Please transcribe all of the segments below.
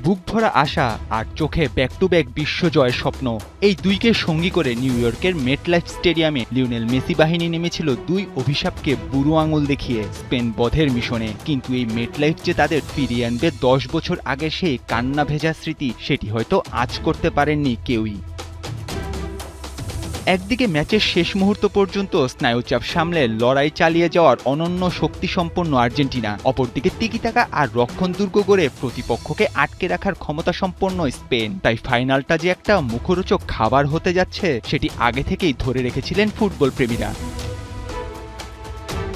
বুক ভরা আশা আর চোখে back to back বিশ্বজয়ের স্বপ্ন, এই দুইকে সঙ্গী করে নিউ ইয়র্কের মেটলাইফ স্টেডিয়ামে লিওনেল মেসি বাহিনী নেমেছিল দুই অভিশাপকে বুড়ো আঙুল দেখিয়ে স্পেন বধের মিশনে। কিন্তু এই মেটলাইফ যে তাদের ফিরিয়ে আনবে 10 বছর আগে সেই কান্না ভেজা স্মৃতি, সেটি হয়তো আজ করতে পারেননি কেউই। একদিকে ম্যাচের শেষ মুহূর্ত পর্যন্ত স্নায়ুচাপ সামলে লড়াই চালিয়ে যাওয়ার অনন্য শক্তিসম্পন্ন আর্জেন্টিনা, অপরদিকে টিকিটাকা আর রক্ষণ দুর্গ গড়ে প্রতিপক্ষকে আটকে রাখার ক্ষমতা সম্পন্ন স্পেন। তাই ফাইনালটা যে একটা মুখরোচক খাবার হতে যাচ্ছে সেটি আগে থেকেই ধরে রেখেছিলেন ফুটবল প্রেমীরা।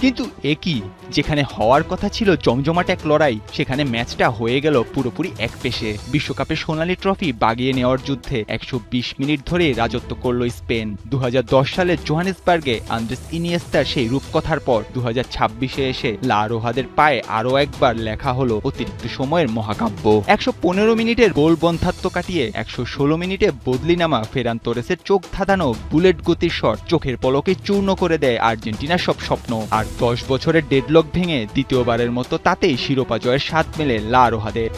কিন্তু একই যেখানে হওয়ার কথা ছিল জমজমাট এক লড়াই, সেখানে ম্যাচটা হয়ে গেল পুরোপুরি একপেশে। বিশ্বকাপের সোনালী ট্রফি বাগিয়ে নেওয়ার যুদ্ধে 120 মিনিট ধরে রাজত্ব করল স্পেন। 2010 সালে জোহানেসবার্গে আন্দ্রেস ইনিয়েস্তার সেই রূপকথার পর 2026-এ এসে লা রোহাদের পায়ে আরও একবার লেখা হলো অতিরিক্ত সময়ের মহাকাব্য। 115 মিনিটের গোল বন্ধাত্ম কাটিয়ে 116 মিনিটে বদলি নামা ফেরান তোরেসের চোখ ধাঁধানো বুলেট গতির শট চোখের পলকে চূর্ণ করে দেয় আর্জেন্টিনার সব স্বপ্ন। আর 10 বছরের ডেডলক ভেঙে দ্বিতীয়বারের মতো তাতেই শিরোপা জয়ের স্বাদ মেলে লা রোহাদের।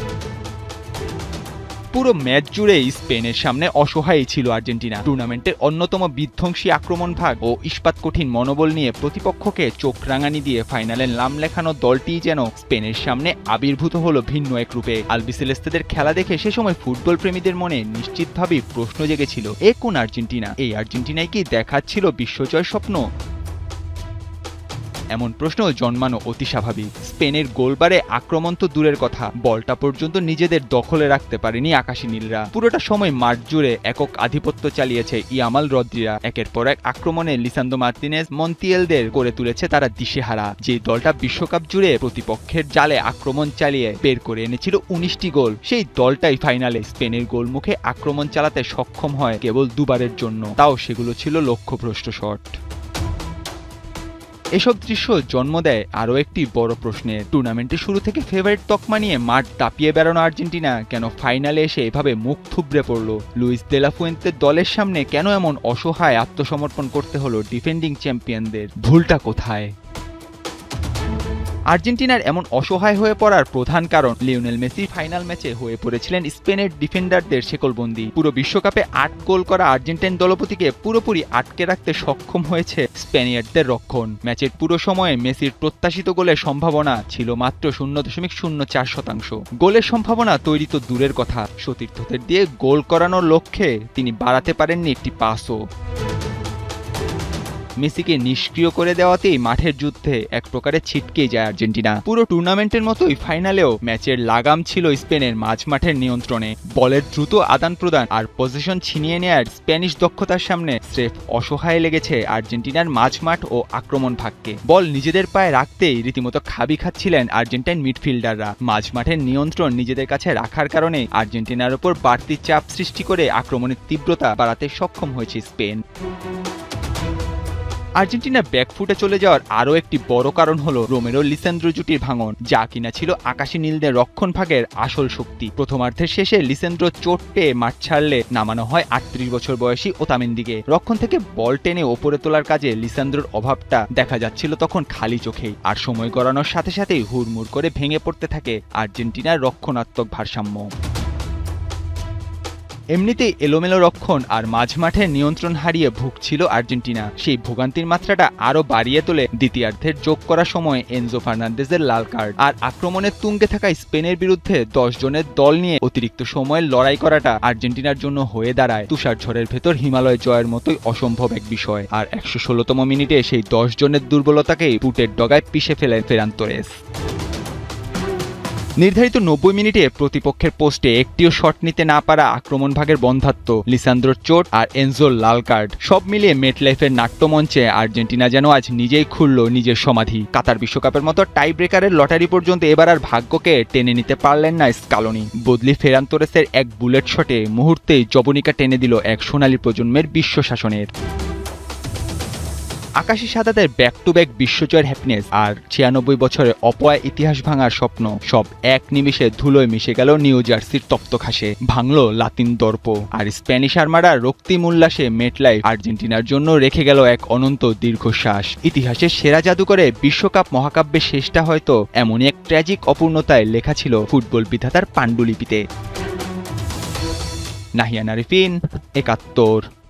পুরো ম্যাচ জুড়ে স্পেনের সামনে অসহায় ছিল আর্জেন্টিনা। টুর্নামেন্টের অন্যতম বিধ্বংসী আক্রমণ ভাগ ও ইস্পাত কঠিন মনোবল নিয়ে প্রতিপক্ষকে চোখ রাঙানি দিয়ে ফাইনালে নাম লেখানো দলটি যেন স্পেনের সামনে আবির্ভূত হলো ভিন্ন এক রূপে। আলবিসেলেস্তেদের খেলা দেখে সে সময় ফুটবল প্রেমীদের মনে নিশ্চিতভাবেই প্রশ্ন জেগেছিল, এ কোন আর্জেন্টিনা? এই আর্জেন্টিনায় কি দেখাচ্ছিল বিশ্বজয় স্বপ্ন? এমন প্রশ্ন জন্মানো অতি স্বাভাবিক। স্পেনের গোলবারে আক্রমণ তো দূরের কথা, বলটা পর্যন্ত নিজেদের দখলে রাখতে পারেনি আকাশী নীলরা। পুরোটা সময় মাঠ জুড়ে একক আধিপত্য চালিয়েছে ইয়ামাল রদ্রিরা। একের পর এক আক্রমণে লিসান্দ্রো মার্তিনেজ, মন্তিয়েলদের করে তুলেছে তারা দিশেহারা। যে দলটা বিশ্বকাপ জুড়ে প্রতিপক্ষের জালে আক্রমণ চালিয়ে বের করে এনেছিল 19টি গোল, সেই দলটাই ফাইনালে স্পেনের গোলমুখে আক্রমণ চালাতে সক্ষম হয় কেবল দুবারের জন্য, তাও সেগুলো ছিল লক্ষ্যভ্রষ্ট শট। এসব দৃশ্য জন্ম দেয় আরও একটি বড় প্রশ্নের। টুর্নামেন্টের শুরু থেকে ফেভারিট তকমা নিয়ে মাঠ দাপিয়ে বেড়ানো আর্জেন্টিনা কেন ফাইনালে এসে এভাবে মুখ থুবড়ে পড়ল? লুইস দে লা ফুয়েন্তের দলের সামনে কেন এমন অসহায় আত্মসমর্পণ করতে হলো ডিফেন্ডিং চ্যাম্পিয়নদের? ভুলটা কোথায়? আর্জেন্টিনার এমন অসহায় হয়ে পড়ার প্রধান কারণ লিওনেল মেসি ফাইনাল ম্যাচে হয়ে পড়েছিলেন স্পেনের ডিফেন্ডারদের শেকলবন্দি। পুরো বিশ্বকাপে 8 গোল করা আর্জেন্টাইন দলপতিকে পুরোপুরি আটকে রাখতে সক্ষম হয়েছে স্পেনিয়ার্ডদের রক্ষণ। ম্যাচের পুরো সময়ে মেসির প্রত্যাশিত গোলের সম্ভাবনা ছিল মাত্র 0.04%। গোলের সম্ভাবনা তৈরি তো দূরের কথা, সতীর্থদের দিয়ে গোল করানোর লক্ষ্যে তিনি বাড়াতে পারেননি একটি পাসও। মেসিকে নিষ্ক্রিয় করে দেওয়াতেই মাঠের যুদ্ধে এক প্রকারে ছিটকেই যায় আর্জেন্টিনা। পুরো টুর্নামেন্টের মতোই ফাইনালেও ম্যাচের লাগাম ছিল স্পেনের মাঝ মাঠের নিয়ন্ত্রণে। বলের দ্রুত আদান প্রদান আর পজিশন ছিনিয়ে নেয়ার স্প্যানিশ দক্ষতার সামনে স্রেফ অসহায় লেগেছে আর্জেন্টিনার মাঝমাঠ ও আক্রমণ ভাগকে। বল নিজেদের পায়ে রাখতেই রীতিমতো খাবি খাচ্ছিলেন আর্জেন্টাইন মিডফিল্ডাররা। মাঝমাঠের নিয়ন্ত্রণ নিজেদের কাছে রাখার কারণে আর্জেন্টিনার ওপর বাড়তি চাপ সৃষ্টি করে আক্রমণের তীব্রতা বাড়াতে সক্ষম হয়েছে স্পেন। আর্জেন্টিনার ব্যাকফুটে চলে যাওয়ার আরও একটি বড় কারণ হলো রোমেরো লিসান্দ্রো জুটির ভাঙন, যা কিনা ছিল আকাশী নীলদের রক্ষণ ভাগের আসল শক্তি। প্রথমার্ধের শেষে লিসান্দ্রো চোট পেয়ে মাঠ ছাড়লে নামানো হয় 38 বছর বয়সী ওতামেন্দিকে। রক্ষণ থেকে বল টেনে ওপরে তোলার কাজে লিসান্দ্রোর অভাবটা দেখা যাচ্ছিল তখন খালি চোখেই। আর সময় গড়ানোর সাথে সাথেই হুড়মুড় করে ভেঙে পড়তে থাকে আর্জেন্টিনার রক্ষণাত্মক ভারসাম্য। এমনিতেই এলোমেলো রক্ষণ আর মাঝমাঠের নিয়ন্ত্রণ হারিয়ে ভুগছিল আর্জেন্টিনা। সেই ভোগান্তির মাত্রাটা আরও বাড়িয়ে তোলে দ্বিতীয়ার্ধের যোগ করার সময় এনজো ফার্নান্দেজের লাল কার্ড। আর আক্রমণের তুঙ্গে থাকা স্পেনের বিরুদ্ধে 10 জনের দল নিয়ে অতিরিক্ত সময়ের লড়াই করাটা আর্জেন্টিনার জন্য হয়ে দাঁড়ায় তুষার ঝড়ের ভেতর হিমালয় জয়ের মতোই অসম্ভব এক বিষয়। আর 116তম মিনিটে সেই 10 জনের দুর্বলতাকেই বুটের ডগায় পিষে ফেলেন ফেরান তোরেস। নির্ধারিত 90 মিনিটে প্রতিপক্ষের পোস্টে একটিও শট নিতে না পারা আক্রমণ ভাগের বন্ধাত্ব, লিসান্দ্রোর চোট আর এনজোর লাল কার্ড, সব মিলিয়ে মেটলাইফের নাট্যমঞ্চে আর্জেন্টিনা যেন আজ নিজেই খুলল নিজের সমাধি। কাতার বিশ্বকাপের মতো টাই ব্রেকারের লটারি পর্যন্ত এবার আর ভাগ্যকে টেনে নিতে পারলেন না স্কালোনি। বদলি ফেরান তোরেসের এক বুলেট শটে মুহূর্তেই জবনিকা টেনে দিল এক সোনালী প্রজন্মের বিশ্ব শাসনের। আকাশী সাদাদের ব্যাক টু ব্যাক বিশ্বজয়ের হ্যাপিনেস আর 96 বছরের অপয়া ইতিহাস ভাঙার স্বপ্ন সব এক নিমিষে ধুলোয় মিশে গেল নিউ জার্সির তপ্ত ঘাসে। ভাঙল লাতিন দর্প আর স্প্যানিশ আর্মারার রক্তিম উল্লাসে মেটলাইফ আর্জেন্টিনার জন্য রেখে গেল এক অনন্ত দীর্ঘশ্বাস। ইতিহাসের সেরা জাদুকরে বিশ্বকাপ মহাকাব্যের শেষটা হয়তো এমনই এক ট্র্যাজিক অপূর্ণতায় লেখা ছিল ফুটবল বিধাতার পাণ্ডুলিপিতে। নাহিয়ান আরিফিন, ৭১।